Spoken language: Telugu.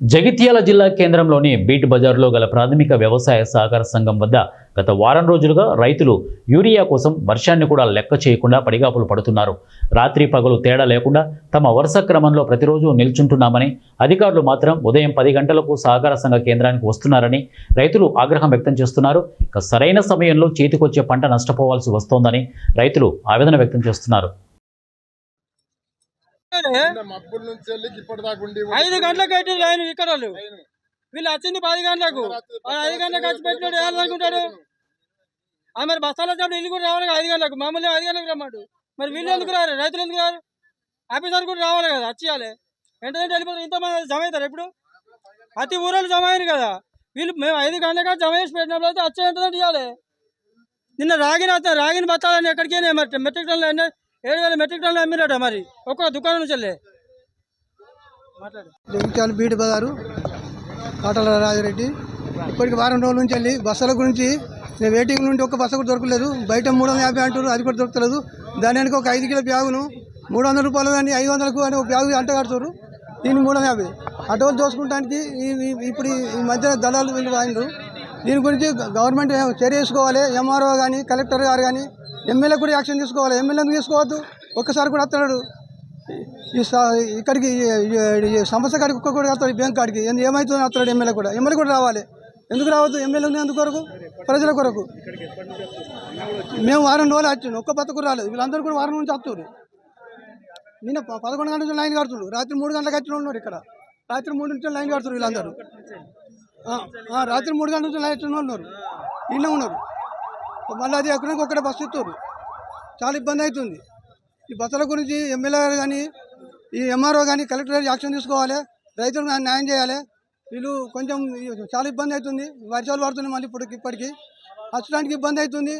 జగిత్యాల జిల్లా కేంద్రంలోని బీట్ బజార్లో గల ప్రాథమిక వ్యవసాయ సహకార సంఘం వద్ద గత వారం రోజులుగా రైతులు యూరియా కోసం వర్షాన్ని కూడా లెక్క చేయకుండా పడిగాపులు పడుతున్నారు. రాత్రి పగలు తేడా లేకుండా తమ వరుస క్రమంలో ప్రతిరోజు నిల్చుంటున్నామని, అధికారులు మాత్రం ఉదయం 10 గంటలకు సహకార సంఘ కేంద్రానికి వస్తున్నారని రైతులు ఆగ్రహం వ్యక్తం చేస్తున్నారు. సరైన సమయంలో చేతికొచ్చే పంట నష్టపోవాల్సి వస్తోందని రైతులు ఆవేదన వ్యక్తం చేస్తున్నారు. 5 గంటలకు అయితే లైన్ ఇక్కడ వీళ్ళు వచ్చింది 10 గంటలకు 5 గంటలకు వచ్చి పెట్టినోడు ఏమనుకుంటాడు? మరి బస్తాల చప్పుడు ఇల్లు కూడా రావాలి 5 గంటలకు, మామూలుగా 5 గంటలకు రమ్మాడు. మరి వీళ్ళు ఎందుకు రారు? రైతులు ఎందుకు రారు? ఆఫీసర్ కూడా రావాలి కదా, వచ్చేయాలి. వెంటనే వెళ్ళిపోతారు. ఇంతమంది జమ అవుతారు. ఎప్పుడు ప్రతి ఊరోళ్ళు జమ అయ్యారు కదా. వీళ్ళు మేము 5 గంటలకు జమ చేసి పెట్టినప్పుడు అయితే వచ్చే ఎంతదంటే ఇవ్వాలి. నిన్న రాగిని బత్తాలని ఎక్కడికి మరి మెట్రిక్ టన్నులు 7,000 మెట్రిక్ టన్నులు అమ్మిరట. మరి ఒక్కొక్క దుకాణం నుంచి వెళ్ళే జగిత్యాల బీట్ బజారు కాటల రాజిరెడ్డి. ఇప్పటికి వారం రోజుల నుంచి వెళ్ళి బస్సుల గురించి నేను వెయిటింగ్ నుండి ఒక్క బస్సు కూడా దొరకలేదు. బయట 350 అంటారు, అది కూడా దొరకలేదు. దాని వెనక ఒక 5 కిలో బ్యాగును 300 రూపాయలు కానీ 500కు అని ఒక బ్యాగు అంట కడుతున్నారు. దీన్ని 350 అటోలు దోసుకుంటానికి ఇప్పుడు ఈ మధ్య దళాలు వీళ్ళు రాయిండ్రు. దీని గురించి గవర్నమెంట్ చర్య తీసుకోవాలి. ఎంఆర్ఓ కానీ కలెక్టర్ గారు కానీ ఎమ్మెల్యే కూడా యాక్షన్ తీసుకోవాలి. ఎమ్మెల్యేని తీసుకోవద్దు, ఒక్కసారి కూడా వస్తాడు ఇక్కడికి సమస్య కాడికి ఒక్క కూడా వస్తాడు. బ్యాంక్ కాడికి ఏమవుతుందో వస్తాడు. ఎమ్మెల్యే కూడా రావాలి. ఎందుకు రావద్దు? ఎమ్మెల్యే ఉంది ఎందుకు కొరకు? ప్రజల కొరకు. మేము వారం రోజులు వచ్చిండు, ఒక్క బతకు రాలేదు. వీళ్ళందరూ కూడా వారం నుంచి వస్తారు. నిన్న 11 గంటల నుంచి లైన్ కడుతున్నారు. రాత్రి 3 గంటలకు వచ్చిన ఉన్నారు. ఇక్కడ రాత్రి 3 నుంచి లైన్ కడుతున్నారు. వీళ్ళందరూ రాత్రి 3 గంటల నుంచి లైన్ ఉన్నారు, ఇళ్ళ ఉన్నారు. మళ్ళీ అది ఎక్కడికి ఒక్కడే బస్సు ఇస్తారు. చాలా ఇబ్బంది అవుతుంది. ఈ బస్సుల గురించి ఎమ్మెల్యే గారు కానీ ఈ ఎంఆర్ఓ కానీ కలెక్టర్ యాక్షన్ తీసుకోవాలి. రైతులకు న్యాయం చేయాలి. వీళ్ళు కొంచెం చాలా ఇబ్బంది అవుతుంది. వర్షాలు పడుతున్నాయి. మళ్ళీ ఇప్పటికి వచ్చడానికి ఇబ్బంది అవుతుంది.